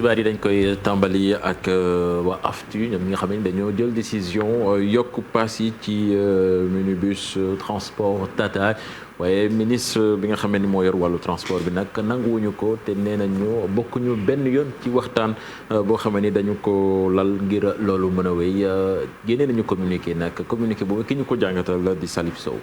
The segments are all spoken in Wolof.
xibaar yi dañ koy tàmbali ak waa AFTU ñoom ñi nga xam ne dañoo jël décision yokk pass yi ci minibus transport Tata waaye ministre bi nga xam ne moo yor wàllu transport bi nag nanguwuñu ko te nee nañu bokkuñu benn yoon ci waxtaan boo xam ne dañu ko lal ngir loolu mën a wéy génne nañu communiqué nag communiqué boobu ki ñu ko jàngatal di Salif Sow.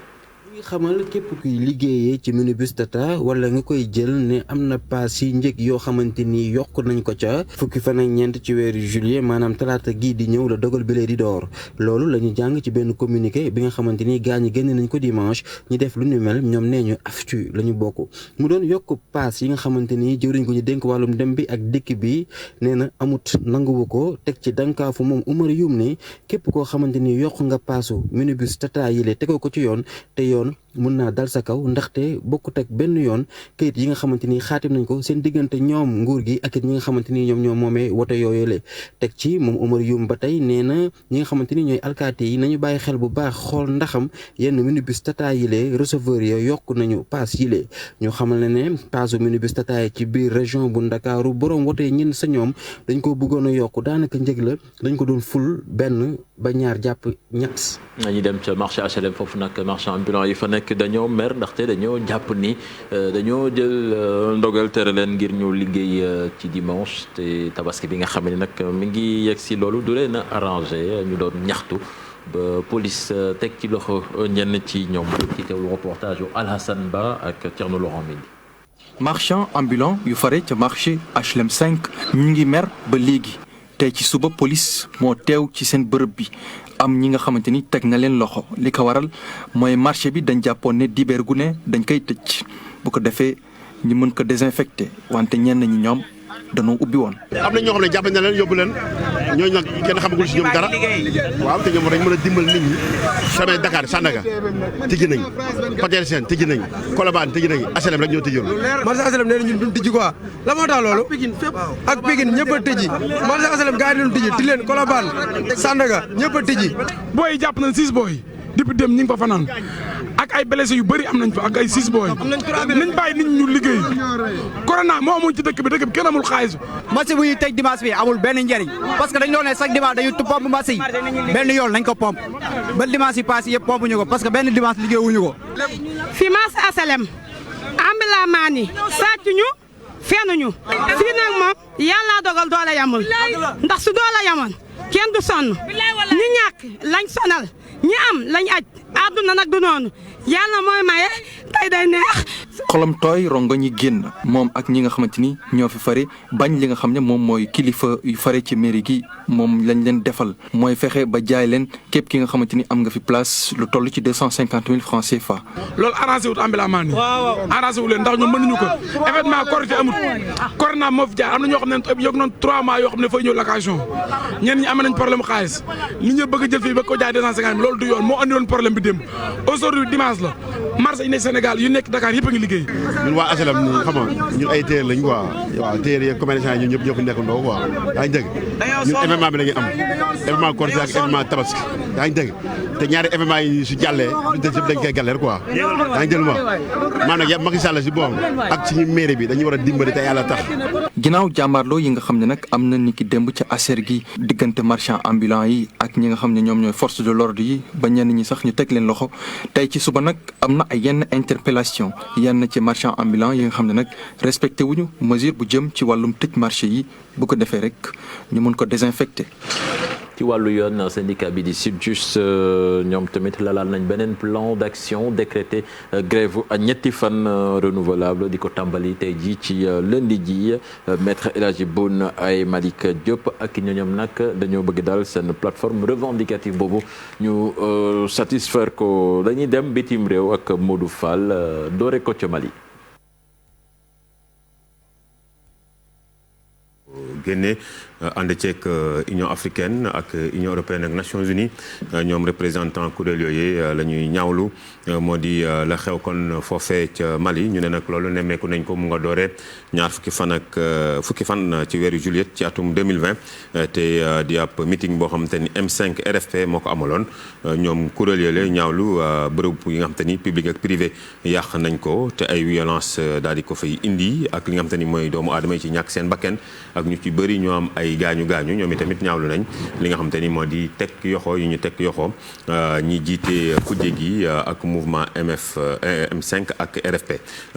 xamal képp kuy liggéeyee ci minibus Tata wala nga koy jël ne am na paas yi njëg yoo xamante ni yokk nañ ko ca fukki fan ak ñeent ci weeru juillet maanaam talaata gii di ñëw la dogal bi lee di door loolu la ñu jàng ci benn communiqué bi nga xamante ni gaa ñi génne nañ ko dimanche ñi def lu ñu mel ñoom nee ñu AFTU la ñu bokk mu doon yokk paas yi nga xamante ni jëwriñ ko ñu dénk wàllum dem bi ak dikk bi nee na amut nanguwu ko teg ci dankaafu moom Oumar Youm ne képp koo xamante ni yokk nga paasu minibus Tata yi lee tegoo ko ci yoon te yoon mun naa dal sa kaw ndaxte bokkut ak benn yoon kayit yi nga xamante ni xaatim nañ ko seen diggante ñoom nguur gi ak ñi nga xamante ni ñoom ñoo moomee woto yooyu le teg ci moom Oumar Youm ba tey nee na ñi nga xamante ni ñooy alkaati yi nañu bàyyi xel bu baax xool ndaxam yenn minibus Tata yi le receveur ya yokk nañu paas yi le ñu xamal ne paasu minibus Tata yi ci biir région bu Ndakaaru borom woto yi ñenn sa ñoom dañ ko bëggoon a yokk daanaka njëg la dañ ko doon ful benn ba ñaar jàpp ñett. nañu dem ca marché HLM foofu nag marchand ambulant yi fa nekk dañoo mer ndaxte dañoo jàpp ni dañoo jël ndogal tere leen ngir ñu liggéey ci dimanche te tabaski bi nga xam ne nag mi ngi yegg si loolu du leen a arrangé ñu doon ñaxtu ba police teg ci loxo ñenn ci ñoom ci teewlu reportage yu Alhassane Ba ak Thierno Laurent Mendy. marchand ambulant yu fare ca marché HLM 5 ñu ngi mer ba léegi tey ci suba police moo teew ci seen bërëb bi am ñi nga xamante ni teg na leen loxo li ko waral mooy marché bi dañ jàppoon ne dibéer gu ne dañ koy tëj bu ko defee ñu mën ko désinfecté wante ñenn ñi ñoom dañoo ubbi woon. am na ñoo xam ne jàpp na leen yóbbu leen ñooñu nag kenn xamagul si ñoom dara waaw te ñoom dañ mën a dimbal nit ñi samay Dakar Sandaga tijji nañ Petersen tijji nañ Colobane tijji nañ HLM rek ñoo tijjoon. marché HLM nee na ñun duñ tijji quoi la moo tax loolu ak Pikine ñëpp a tijji marché HLM gars yi doon tijji Tilène Colobane Sandaga ñëpp a tijji. booy yi jàpp nañ 6 booy depuis dem ñu ngi fa fanaan ak ay blessé yu bëri am nañ fa ak ay 6 booy nañ bàyyi nit ñu liggéey corona moo amoon ci dëkk bi kenn amul xaalis. marché bu ñuy teg dimanche bi amul benn njëriñ parce que dañ doon ne chaque dimanche dañuy pompe marché yi benn yoon nañ ko pompe ba dimanche yi passé yëpp pompe ñu ko parce que benn dimanche liggéeyuñu ko. fi marché HLM ambulant maan yi sàcc ñu fenuñu fii nag moom yàlla dogal doole yamul ndax su doole yamoon kenn du sonn ñi ñàkk lañ sonal ñi am lañ aj àdduna nag du noonu yàlla mooy maye tey day neex. xolam tooy rongo ñi génn moom ak ñi nga xamante ni ñoo fi fare bañ li nga xam ne moom mooy kilifa yu fare ci mairie gi moom lañ leen defal mooy fexe ba jaay leen képp ki nga xamante ni am nga fi place lu toll ci 250 000 francs CFA. loolu arrangé wut ambulant maan yi arrangé wu leen ndax ñun mënuñu ko événement Korité amut corona moo fi jaar am na ñoo xam ne yokk nañ 3 mois yoo xam ne fay ñëw location ñenn ñi am nañ problème xaalis li ñu bëgg a jël fii ba ko jaay 250 000 loolu du yoon moo andi woon problème bi démb aujourd'hui dimanche la marché yi nekk Sénégal yu nekk Dakar yëpp a ngi liggéey. ñun waa HLM nii xam nga ñun ay téer lañ quoi waaw téer yi commerçant yi ñun ñëpp ñoo fi nekk ndoo quoi yaa ngi dégg ñun événement bi la ñuy am événement Korité ak événement Tabaski yaa ngi dégg te ñaari événement yi su jàllee duñ dañ koy galère quoi yaa ngi jël ma maanaam yàlla Macky Sall si boppam ak suñu mairie bi dañu war a dimbali te yàlla tax. ginnaaw jàmbaarloo yi nga xam ne nag am na ni ki démb ca aser gi diggante marchand ambulant yi ak ñi nga xam ne ñoom ñooy force de l'ordre yi ba ñenn ñi sax ñu teg leen loxo tey ci suba nag am na ay yenn interpellation yenn ci marchand ambulant yi nga xam ne nag respecté wuñu mesure bu jëm ci wàllum tëj marché yi bu ko defee rek ñu mën ko désinfecté. ci wàllu yoon syndicat bi di SYTJUST ñoom tamit lalaal nañ beneen plan d'action décrété grève ñetti fan renouvelable di ko tàmbali tey jii ci lundi ji maître El Hadji Boun ay Malick Diop ak ñoom nag dañoo bëgg daal seen plateforme revendicative boobu ñu satisfaire ko dañuy dem bitim réew ak Modou Fall doore ko ca Mali. génne ànd ceeg Union africaine ak Union européenne ak Nations Unies ñoom représentant kuréel yooyu la ñuy ñaawlu moo di la xew kon foofee ca Mali ñu ne nag loolu nemmeeku nañ ko mu nga doore ñaar fukki fan ci weeru juillet ci atum 2020 te di ab meeting boo xamante ni M5 RFP moo ko amaloon ñoom kuréel yooyu ñaawlu bërëb yi nga xamante ni public ak privé yàq nañ ko te ay violence daal di ko fay indi ak li nga xamante ni mooy doomu aadama yi ci ñàkk seen bakken ak ñu ci ci bëri ñoo am ay gaañu ñoom itamit ñaawlu nañ li nga xam te ni moo di teg yoxo yu ñu teg yoxo ñi jiite kujje gi ak mouvement M5 ak RFP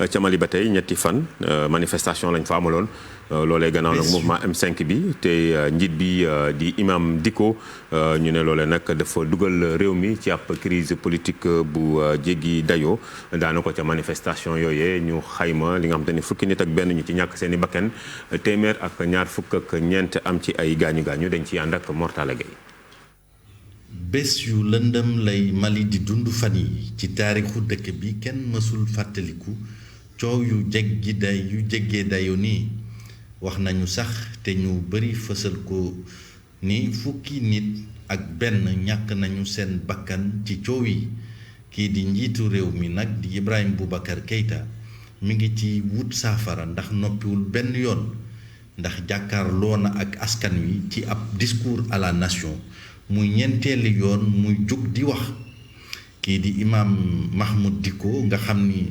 ca Mali ba tey ñetti fan manifestation lañ fa amaloon loolee gannaaw nag mouvement M5 bi te njiit bi di imam Dicko ñu ne loolee nag dafa dugal réew mi ci ab crise politique bu jéggi dayoo daana ko ca manifestation yooyee ñu xayma li nga xam te ni fukki nit ak benn ñu ci ñàkk seen i bakken téeméer ak ñaar fukk ak ñeent am ci ay gaañu dañ ci ànd ak Mortala Gueye. bés yu lëndëm lay Mali di dund fan yi ci taarixu dëkk bi kenn mësul fàttaliku coow yu jéggee dayo nii wax nañu sax te ñu bari fësal ko ni fukki nit ak benn ñàkk nañu seen bakkan ci coow yi kii di njiitu réew mi nag di Ibrahima Boubacar Keïta mi ngi ci wut saafara ndax noppiwul benn yoon ndax jàkkaarloo na ak askan wi ci ab discours à la nation muy ñeenteeli yoon muy jug di wax kii di imam Mahmoud Dicko nga xam ni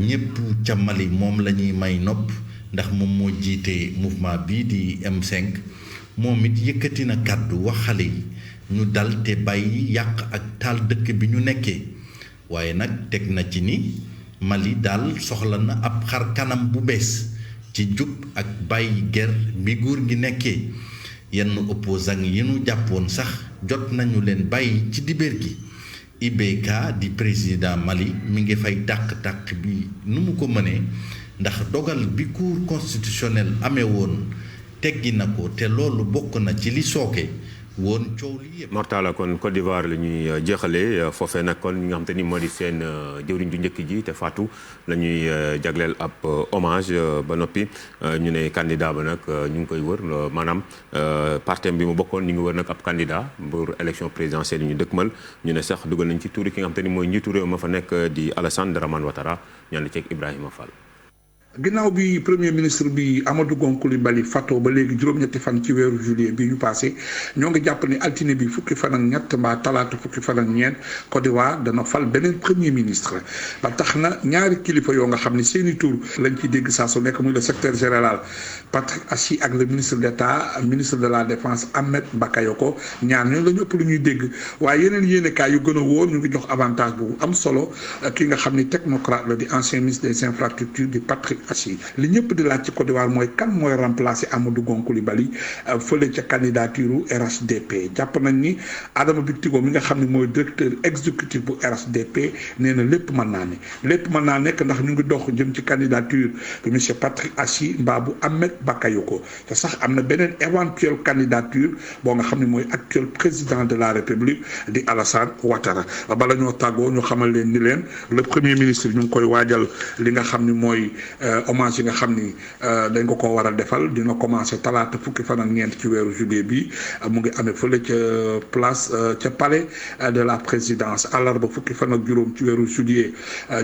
ñépp ca Mali moom la ñuy may nopp ndax moom moo jiite mouvement bii di M5 moom it yëkkati na kàddu wax xale yi ñu dal te bàyyi yàq ak taal dëkk bi ñu nekkee waaye nag teg na ci ni Mali daal soxla na ab xar kanam bu bees ci jub ak bàyyi ger bi nguur gi nekkee yenn opposant yi ñu jàppoon sax jot nañu leen bàyyi ci dibéer gi IBK di président Mali mi ngi fay dàq bi nu mu ko mënee ndax dogal bi cour constitutionnel amee woon teggi na ko te loolu bokk na ci li sooke woon coow li yëpp. Mortala kon Côte d'Ivoire la ñuy jeexalee foofee nag kon ñi nga xam te ni moo di seen jëwriñ ju njëkk ji te faatu la ñuy jagleel ab hommage ba noppi ñu ne candidat ba nag ñu ngi koy wër maanaam partem bi mu bokkoon ñu ngi wër nag ab candidat pour élection présidentielle yi ñu dëkkmal ñu ne sax dugal nañ ci tuuri ki nga xam te ni mooy njiitu réew ma fa nekk di Alassane Dramane Ouattara ñaan ceeg Ibrahima Fall. ginnaaw bi premier ministre bi Amadou Gon Coulibaly fato ba léegi juróom-ñetti fan ci weeru juillet bi ñu passé ñoo ngi jàpp ni altine bi fukki fan ak ñett mbaa talaata fukki fan ak ñeent Côte d'Ivoire dana fal beneen premier ministre ba tax na ñaari kilifa yoo nga xam ne seeni tur lañ ciy dégg saa su nekk muy le secrétaire général Patrick Achi ak le ministre d'État ministre de la défense Ahmed Bakayoko ñaar ñooñu la ñu ëpp lu ñuy dégg waaye yeneen yéenekaay yu gën a wóor ñu ngi jox avantage bu am solo ki nga xam ni technocrate la di ancien ministre des infrastructures di Patrick Achi li ñëpp di laaj ci Côte d'Ivoire mooy kan mooy remplacer Amadou Gon Coulibaly fële ca candidature RHDP jàpp nañ ni Adama Bictigo mi nga xam ne mooy directeur exécutif bu RHDP nee na lépp mën naa nekk ndax ñu ngi dox jëm ci candidature bu monsieur Patrick Achi mbaa bu Ahmed Bakayoko te sax am na beneen éventuelle candidature boo nga xam ne mooy actuel président de la République di Alassane Ouattara bala ñoo tàggoo ñu xamal leen ni leen le premier ministre ñu ngi koy waajal li nga xam ne mooy hommage yi nga xam ni dañ ko war a defal dina commencé talaata fukki fan ak ñeent ci weeru juillet bi mu ngi amee fële ca place ca palais de la présidence àllarba fukki fan ak juróom ci weeru juillet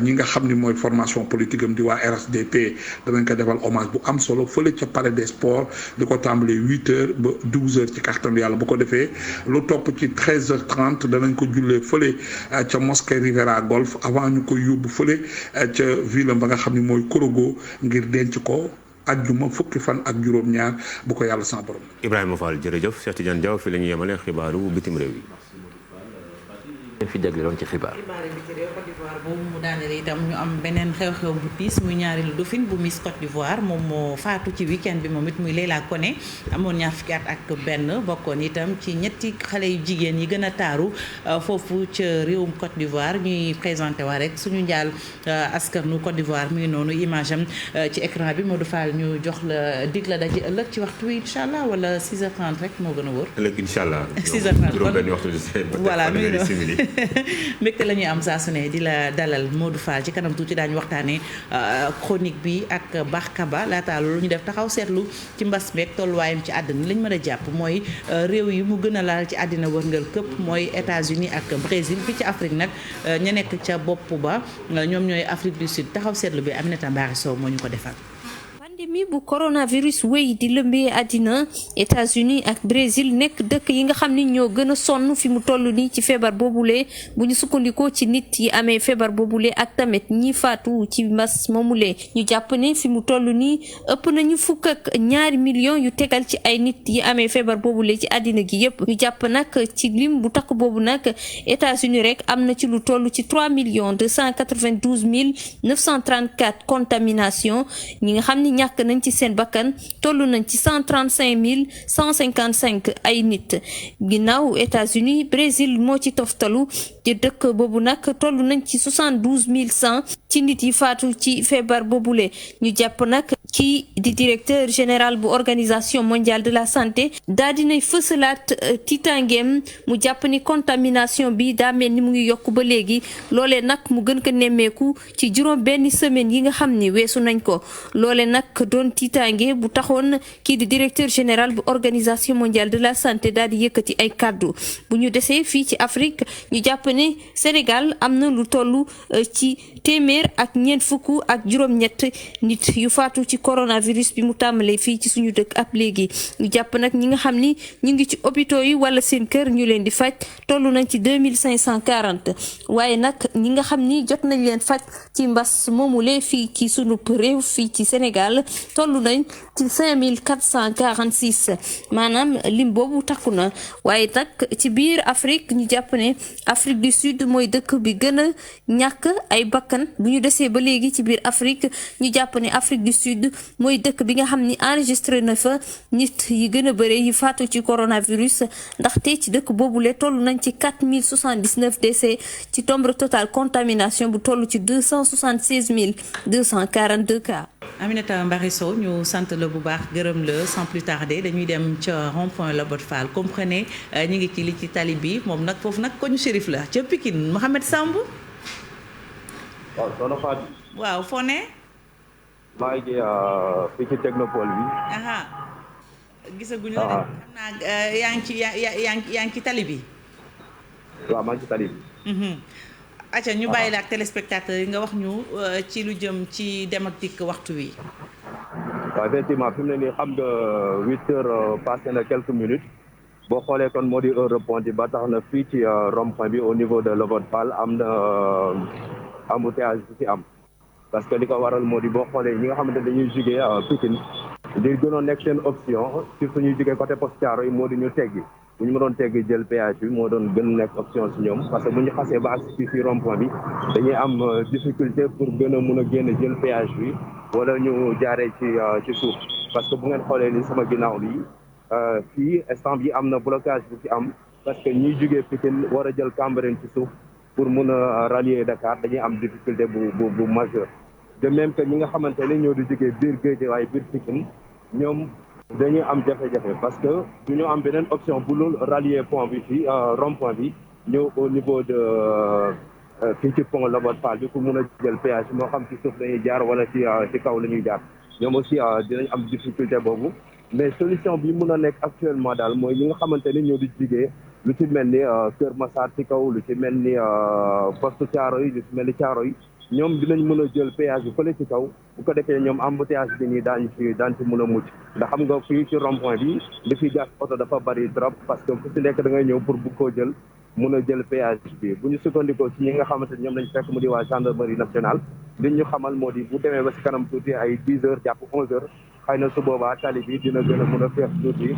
ñi nga xam ni mooy formation politique am di waa RHDP danañ ko defal hommage bu am solo fële ca palais des sports di ko tàmbalee 8h ba 12h ci kàttanu yàlla bu ko defee lu topp ci 13h30 danañ ko jullee fële ca mosquée Rivera Golf avant ñu koy yóbbu fële ca ville ba nga xam ni mooy Korogo ngir denc ko ajjuma fukki fan ak juróom-ñaar bu ko yàlla sama borom. Ibrahima Fall jërëjëf Cheikh Tidiane Diaw fi la ñuy yemale xibaaru bitim réew yi. fi jagleeloon ci xibaar biti réew Côte d'Ivoire boobu mu daaneel itam ñu am beneen xew-xew bu tiis muy ñaareelu dauphine bu Miss Côte d'Ivoire moom moo faatu ci week-end bi moom it muy Leila Koné amoon ñaar fukki at ak benn bokkoon itam ci ñetti xale yu jigéen yi gën a taaru foofu ca réewum Côte d'Ivoire ñuy présenté waa rek suñu njaal askanu Côte d'Ivoire muy noonu image am ci écran bi Modou Fall ñu jox la dig la daje ëllëg ci waxtu wi incha allah wala 6h30 rek moo gën a wóor. ëllëg incha allah. 6h30 juróom-benni waxtu voilà mbégte la ñuy am saa su ne di la dalal Modou Fall ci kanam tuuti daañu waxtaanee chronique bi ak Barkaba laata loolu ñu def taxaw seetlu ci mbas meeg tolluwaayam ci àddina lañ mën a jàpp mooy réew yi mu gën a laal ci àddina wërngal këpp mooy États-Unis ak Brésil fi ci Afrique nag ña nekk ca bopp ba ñoom ñooy Afrique du Sud taxaw seetlu bi Aminata Mbari Sow moo ñu ko defal. pandémie bu coronavirus wéy di lëmbee àddina États-Unis ak Brésil nekk dëkk yi nga xam ni ñoo gën a sonn fi mu toll nii ci feebar boobule bu ñu sukkandikoo ci nit yi amee feebar boobule ak tamit ñi faatu ci mbas moomule ñu jàpp ne fi mu toll nii ëpp nañu 2 millions yu tegal ci ay nit yi amee feebar boobule ci àddina gi yépp ñu jàpp nag ci lim bu takk boobu nag États-Unis rek am na ci lu toll ci 3.292.934 contamination ñi nga xam ni ñàkk nañ ci seen bakkan toll nañ ci 135.155 ay nit ginnaaw États-Unis Brésil moo ci toftalu ci dëkk boobu nag toll nañ ci 72.100 ci nit yi faatu ci feebar boobule ñu jàpp nag ci di directeur général bu organisation mondiale de la santé daa dinay fësalaat tiitangeem mu jàpp ni contamination bi daa mel ni mu ngi yokk ba léegi loolee nag mu gën ko nemmeeku ci juróom benn semaine yi nga xam ni weesu nañ ko loole nag doon tiitange bu taxoon kii di directeur général bu organisation mondiale de la santé daal di yëkkati ay kàddu bu ñu desee fii ci Afrique ñu jàpp ne Sénégal am na lu toll ci téeméer ak ñeent fukk ak juróom-ñett nit yu faatu ci coronavirus bi mu tàmbalee fii ci suñu dëkk ab léegi ñu jàpp nag ñi nga xam ni ñu ngi ci hôpitaux yi wala seen kër ñu leen di faj toll nañ ci 2540 waaye nag ñi nga xam ni jot nañ leen faj ci mbas moomule fii ci sunu réew fii ci Sénégal toll nañ ci 5446 maanaam lim boobu takku na waaye nag ci biir Afrique ñu jàpp ne Afrique du Sud mooy dëkk bi gën a ñàkk ay bakkan bu ñu desee ba léegi ci biir Afrique ñu jàpp ne Afrique du Sud mooy dëkk bi nga xam ni enregistré na fa nit yi gën a bëre yi faatu ci coronavirus ndaxte ci dëkk boobule toll nañ ci 4079 décès ci nombre total contamination bu toll ci 276.242 cas. Aminata Mbaye Sow ñu sant la bu baax gërëm la sans plus tarder dañuy dem ca rond-point Lobot Fall comprenez ñu ngi ci li ci tali bi moom nag foofu nag ko ñu shérif la ca Pikine Mohamed Samb. waaw soxna Fatou. waaw foo ne. maa ngi fii ci technopole bi. gisaguñu la de xam naa yaa ngi ci tali bi. waaw maa ngi ci tali bi. acca ñu bàyyi la ak téléspectateurs yi nga wax ñu ci lu jëm ci dem ak dikk waxtu wi. waaw effectivement fi mu ne nii xam nga 8 heures passé na quelques minutes boo xoolee kon moo di heure de pointe ba tax na fii ci rond-point bi au niveau de Lobot Fall am na embouteillage bi ci am. parce que li ko waral moo di boo xoolee ñi nga xamante dañuy jugee Pikine di gënoon nekk seen option surtout ñuy jugee côté Poste Thiaroye yi moo di ñu teggi bu ñu mënoon teggi jël péage bi moo doon gën nekk option si ñoom parce que bu ñu xasee ba agsi fii rond point bi dañuy am difficulté pour gën a mun a génn jël péage bi wala ñu jaaree ci suuf parce que bu ngeen xoolee ni sama ginnaaw bi fii instant bi am na blocage bu ci am parce que ñiy jugee Pikine war a jël Cambérène ci suuf pour mun a rallier Dakar dañuy am difficulté bu majeur de même que ñi nga xamante ne ñoo di jógee biir Guédiawaye biir Pikine ñoom dañuy am jafe-jafe parce que du ñu am beneen option bu loolu rallier pont bi fii rond point bi ñëw au niveau de fii ci pont Lobot Fall bi pour mun a jël péage moo xam ci suuf lañuy jaar wala ci kaw la ñuy jaar ñoom aussi dinañ am difficulté boobu mais solution bi mun a nekk actuellement daal mooy ñi nga xamante ni ñoo di jigee lu ci mel ni Kër Massar ci kaw lu ci mel ni Poste Thiaroye lu ci mel ni Thiaroye ñoom dinañ mën a jël péage bi fële ci kaw bu ko defee ñoom embouteillage bi nii daan ci mën a mucc ndax xam nga fii ci rond point bi li fi gas oto dafa bari trop parce que fu ci nekk da ngay ñëw pour bu ko jël mën a jël péage bi bu ñu sukkandikoo ci ñi nga xamante ni ñoom lañ fekk mu di waa gendarmerie nationale li ñu xamal moo di bu demee ba ci kanam tuuti ay 10 heures jàpp 11 heures xëy na su boobaa tali bi dina gën a mën a feex tuuti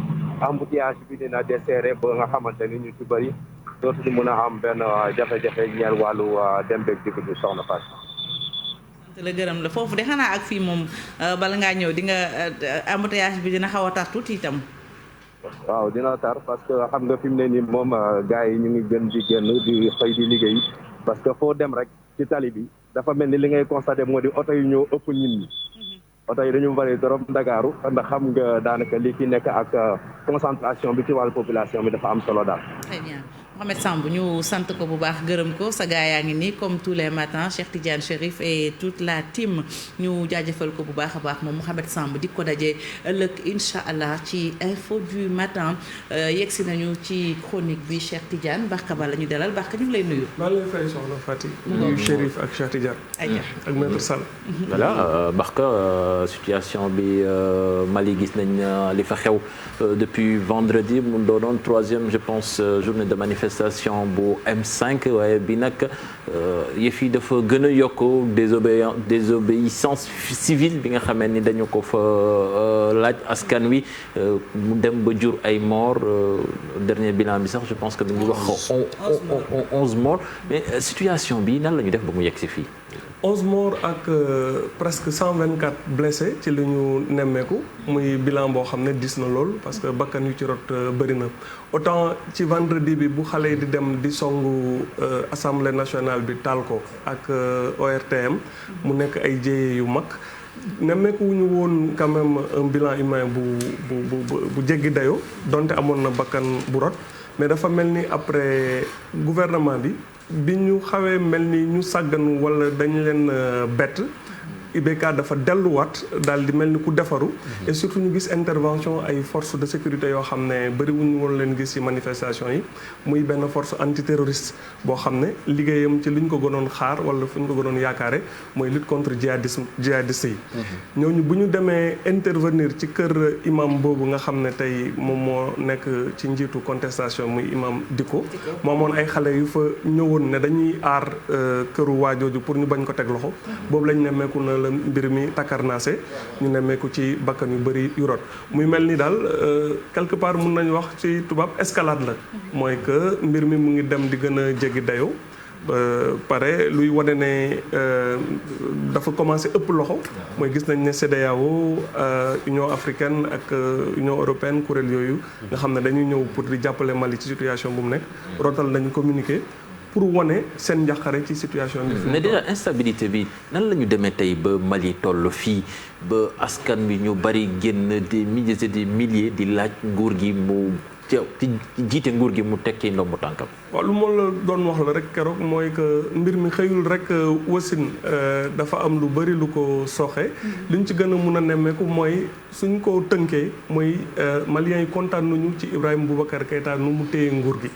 embouteillage bi dina desserré ba nga xamante ni ñu ci bëri dootuñu mën a am benn jafe-jafe ñeel wàllu dem beeg dikk bi soxna Fatou. sant la gërëm la foofu de xanaa ak fii moom bala ngaa ñëw di nga embouteillage bi dina xaw a tar tuuti itam. waaw dina tar parce que xam nga fi mu ne nii moom gars yi ñu ngi gën di génn di xëy di liggéey parce que foo dem rek ci tali bi dafa mel ni li ngay constaté moo di oto yi ñoo ëpp nit ñi. oto yi dañu bari trop Ndakaaru ndax xam nga daanaka li fi nekk ak concentration bi ci wàllu population bi dafa am solo daal. très bien Mohamed Samb ñu sant ko bu baax gërëm ko sa gaa yaa ngi nii comme tous les matins Cheikh Tidiane Chérif et toute la team ñu jaajëfal ko bu baax a baax moom Mohamed Samb di ko dajee ëllëg incha allah ci info du matin yegsi nañu ci chronique bi Cheikh Tidiane Barka Ba la ñu dalal Barka ñu ngi lay nuyu. maa ngi lay fay soxna Fati. nuyu Chérif ak Cheikh Tidiane. ak maître Sall. voilà Barka situation bi Mali gis nañ li fa xew depuis vendredi mu doonoon troisième je pense journée de manifestation bu M5 waaye bi nag yëf yi dafa gën a yokk désobéissance civile bi nga xamee ni dañu ko fa laaj askan wi mu dem ba jur ay morts dernier bilan bi sax je pense que mi ngi wax 11 morts mais situation bi nan la ñu def ba mu yegg si fii. 11 morts ak presque 124 blessés ci li ñu nemmeeku muy bilan boo xam ne dis na lool parce que bakkan yu ci rot bëri na autant ci vendredi bi bu xale yi di dem di songu assemblée nationale bi taal ko ak ORTM mu nekk ay jéye yu mag nemmeeku wu ñu woon quand même un bilan humain bu jéggi dayoo donte amoon na bakkan bu rot mais dafa mel ni après gouvernement bi ñu xawee mel ni ñu sàggan wala dañu leen bett IBK dafa delluwaat daal di mel ni ku defaru et surtout ñu gis intervention ay forces de sécurité yoo xam ne bëri wuñu woon leen gis ci manifestation yi muy benn force antiterroriste boo xam ne liggéeyam ci li ñu ko gënoon xaar wala fu ñu ko gënoon yaakaare mooy lutte contre djihadiste yi ñooñu bu ñu demee intervenir ci kër imam boobu nga xam ne tey moom moo nekk ci njiitu contestation muy imam Dicko moo amoon ay xale yu fa ñëwoon ne dañuy aar këru waajooju pour ñu bañ ko teg loxo boobu lañ nemmeeku na la mbir mi takkarnaase ñu nemmeeku ci bakkan yu bëri yu rot muy mel ni daal quelque part mun nañu wax ci tubaab escalade la mooy que mbir mi mu ngi dem di gën a jéggi dayoo pare luy wane ne dafa commencé ëpp loxo mooy gis nañ ne CEDEAO Union africaine ak Union européenne kuréel yooyu nga xam ne dañuy ñëw pour di jàppale Mali ci situation bu mu nekk rotal nañu communiqué pour wane seen njàqare ci situation bi. mais déjà instabilité bi nan la ñu demee tey ba Mali toll fii ba askan wi ñu bari génn des milliers et des milliers di laaj nguur gi mu jiite nguur gi mu tekki ndombu tànkam. waaw lu ma la doon wax la rek keroog mooy que mbir mi xëyul rek wasin dafa am lu bari lu ko sooxe. li ñu ci gën a mun a nemmeeku mooy suñ ko tënkee mooy Maliens yi kontaan nañu ci Ibrahima Boubacar Keïta nu mu téye nguur gi.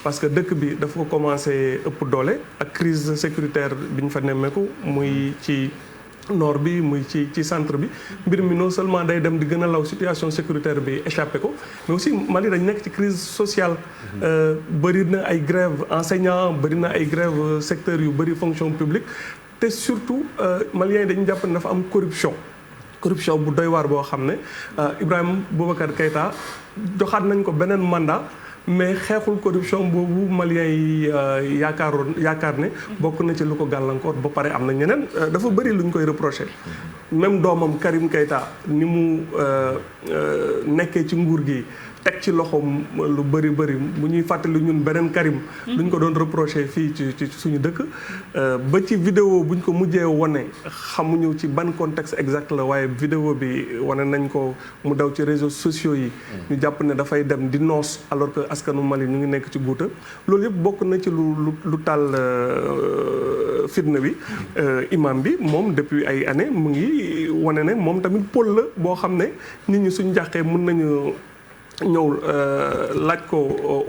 parce que dëkk bi dafa ko commencé ëpp doole ak crise sécuritaire bi ñu fa nemmeeku muy ci nord bi muy ci centre bi mbir mi non seulement day dem di gën a law situation sécuritaire bi échappé ko mais aussi Mali dañ nekk ci crise sociale bëri na ay grève enseignant bëri na ay grève secteur yu bëri fonction publique te surtout Maliens yi dañu jàpp ne dafa am corruption bu doy waar boo xam ne Ibrahima Boubacar Keïta joxaat nañ ko beneen mandat mais xeexul corruption boobu Maliens yi yaakaar ne bokk na ci lu ko gàllankoor ba pare am na ñeneen dafa bëri lu ñu koy reproché même doomam Karim Keïta ni mu nekkee ci nguur gi teg ci loxoom lu bëri bu ñuy fàttali ñun beneen Karim lu ñu ko doon reproché fii ci suñu dëkk ba ci vidéo bu ñu ko mujjee wane xamuñu ci ban contexte exact la waaye vidéo bi wane nañ ko mu daw ci réseaux sociaux yi ñu jàpp ne dafay dem di noos alors que askanu Mali ñu ngi nekk ci guuta loolu yëpp bokk na ci lu taal fitna bi imam bi moom depuis ay années mu ngi wane ne moom tamit pôle la boo xam ne nit ñi suñ jàqee mën nañu ñëw laaj ko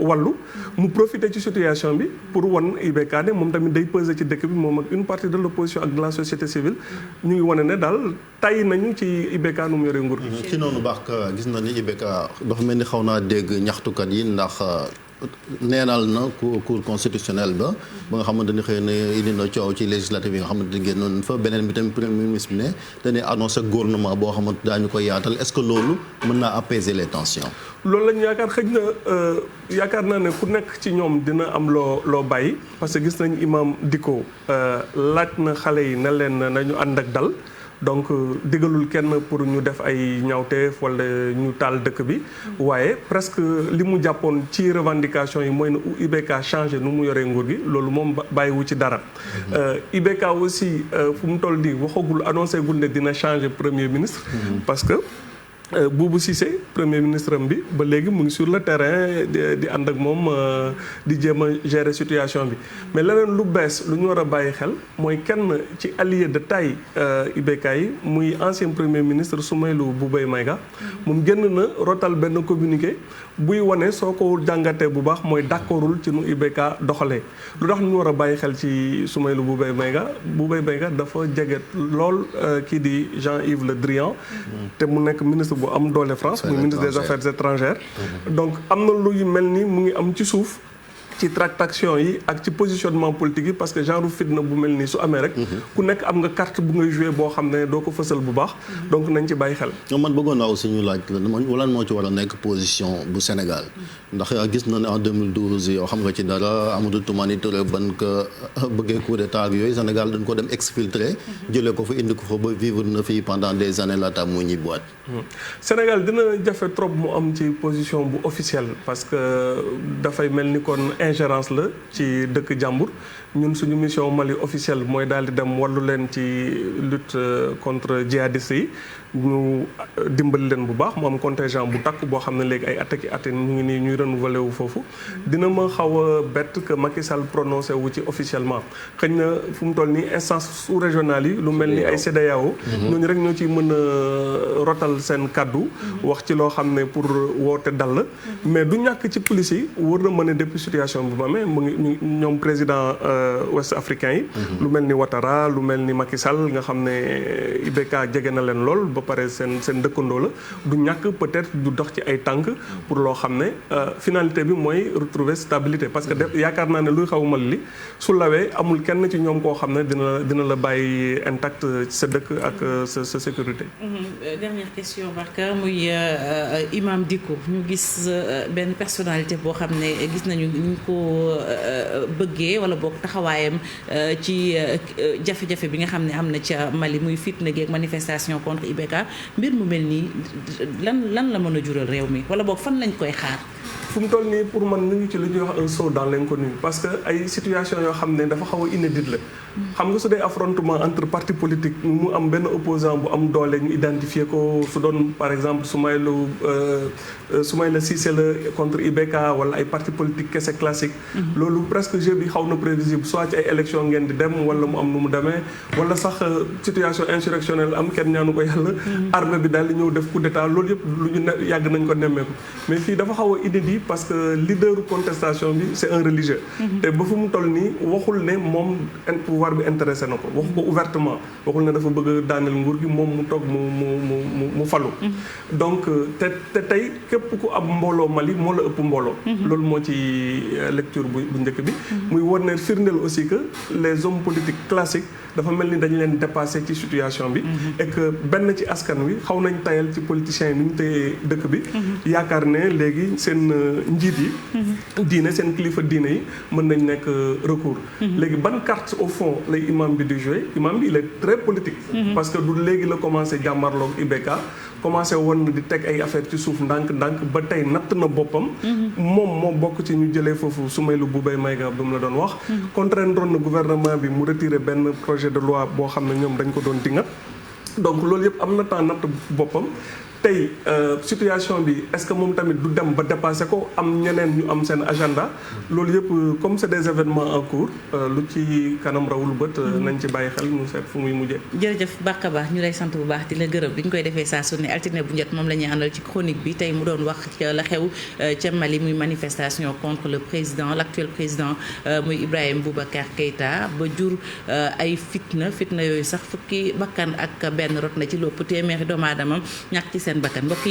wàllu mu profité ci situation bi pour wan IBK ne moom tamit day peser ci dëkk bi moom ak une partie de l'opposition ak de la société civile ñu ngi wane ne daal tay nañu ci IBK nu mu yore nguur gi. ci noonu baax gis na ni IBK dafa mel ni xaw naa dégg ñaxtukat yi ndax neenal na cour constitutionnel ba nga xamante ni xëy na indi na coow ci législative yi nga xamante ni génnoon fa beneen bi tamit premier ministre bi ne dañuy annoncé gouvernement boo xamante daañu ko yaatal est-ce que loolu mën naa apaiser les tensions. loolu lañu yaakaar xëj na yaakaar naa ne ku nekk ci ñoom dina am loo bàyyi parce que gis nañ imam Dicko laaj na xale yi ne leen nañu ànd ak dal donc digalul kenn pour ñu def ay ñaawteef wala ñu taal dëkk bi waaye presque li mu jàppoon ci revendication yi mooy na IBK changé nu mu yoree nguur gi loolu moom bàyyiwu ci dara IBK aussi fu mu toll nii waxagul annoncé gul ne dina changer premier ministre parce que Boubou Cissé premier ministre am bi ba léegi mu ngi sur le terrain di ànd ak moom di jéem a gérer situation bi mais leneen lu bees lu ñu war a bàyyi xel mooy kenn ci allié de taille IBK yi muy ancien premier ministre Soumaïlou Boubèye Maïga moom génn na rotal benn communiqué buy wane soo ko jàngatee bu baax mooy d'accordul ci nu IBK doxalee lu tax ñu war a bàyyi xel ci Soumaïlou Boubèye Maïga dafa jege lool kii di Jean-Yves Le Drian te mu nekk ministre bu am doole France muy ministre des affaires étrangères donc am na luy mel ni mu ngi am ci suuf ci tractation yi ak ci positionnement politique yi parce que genre fitna bu mel nii su amee rek ku nekk am nga carte bu ngay joué boo xam ne doo ko fësal bu baax donc nañ ci bàyyi xel. man bëggoon naa aussi ñu laaj lan moo ci war a nekk position bu Sénégal ndax gis na ne en 2012 yow xam nga ci dara Amadou Toumani Touré ban ko bëggee coup d'état yooyu Sénégal dañ ko dem exfiltré jëlee ko fa indi ko fa ba vivre na fii pendant des années laata mu ñuy boîte. Sénégal dina jafe trop mu am ci position bu officielle parce que dafay mel ni kon ingérence la ci dëkk jàmbur ñun suñu mission Mali officielle mooy daal di dem wallu leen ci lutte contre djihadistes yi ñu dimbali leen bu baax mu am contingent bu takk boo xam ne léegi ay attaques yi ñu ngi nii ñuy renouveler wu foofu dina ma xaw a bett que Macky Sall prononcé wu ci officiellement xëy na fu mu toll nii instance sous-régionale yi lu mel ni ay CEDEAO ñooñu rek ñoo ciy mën a rotal seen kaddu wax ci loo xam ne pour woote dal la mais du ñàkk ci police yi war na mën a depuis situation bu ma amee mu ngi ñoom président ouest africain yi lu mel ni Ouattara lu mel ni Macky Sall nga xam ne IBK jege na leen lool ba pare seen dëkkandoo la du ñàkk peut-être du dox ci ay tànk pour loo xam ne finalité bi mooy retrouver stabilité parce que yaakaar naa ne luy xaw Mali li su lawee amul kenn ci ñoom koo xam ne dina la bàyyi intact ci sa dëkk ak sa sécurité. Dernière question Barka muy Imam Dicko ñu gis benn personnalité boo xam ne gis nañu ñu ko bëggee wala boog taxawaayam ci jafe-jafe bi nga xam ne am na ca Mali muy fitna gi ak manifestation contre IBK mbir mu mel nii lan la mën a jural réew mi wala boog fan lañ koy xaar. fu mu toll nii pour man ñu ngi ci lu ñuy wax un saut dans l'inconnu parce que ay situation yoo xam ne dafa xaw a inédite la xam nga su dee affrontement entre partis politiques mu am benn opposant bu am doole ñu identifier ko su doon par exemple Soumaïla Cissé la contre IBK wala ay partis politiques kese classique loolu presque jeu bi xaw na prévisible soit ci ay élection ngeen di dem wala mu am nu mu demee wala sax situation insurrectionnelle am kenn ñaanu ko yàlla armée bi daal di ñëw def coup d'état loolu yëpp lu ñu yàgg nañ ko nemmeeku mais fii dafa xaw a inédit parce que leader contestation bi c'est un religieux te ba fu mu toll nii waxul ne moom pouvoir bi intéressé na ko waxu ko ouvertement waxul ne dafa bëgg a daaneel nguur gi moom mu toog mu falu donc te tey képp ku am mbooloo Mali moo la ëpp mbooloo loolu moo ci lecture bu njëkk bi muy won ne firndeel aussi que les hommes politiques classiques dafa mel ni dañu leen dépassé ci situation bi et que benn ci askan wi xaw nañ tayal ci politiciens yi nu ñu téye dëkk bi yaakaar ne léegi seen njiit yi diine seen kilifa diine yi mën nañ nekk recours léegi ban carte au fond lay imam bi di jouer imam bi il est très politique parce que du léegi la commencé jàmmarloog IBK commencé woon di teg ay affaire ci suuf ndànk ba tey natt na boppam moom moo bokk ci ñu jëlee foofu Soumaïlou Boubèye Maïga bi mu la doon wax contraindre na gouvernement bi mu retiré benn projet de loi boo xam ne ñoom dañ ko doon dingat donc loolu yëpp am na temps natt boppam tey situation bi est-ce que moom tamit du dem ba dépassé ko am ñeneen ñu am seen agenda loolu yëpp comme c'est des événements en cours lu ci kanam rawul bët nañ ci bàyyi xel ñu seet fu muy mujjee. jërëjëf Barka Ba ñu lay sant bu baax di la gërëm bi ñu koy defee saa su ne altine bu njëkk moom la ñuy àndal ci chronique bi tey mu doon wax la xew ca Mali muy manifestation contre le président l'actuel président muy Ibrahima Boubacar Keïta ba jur ay fitna yooyu sax fukki bakkan ak benn rot na ci lépp téeméeri doomu aadama ñàkk ci seen bakkan mbokk yi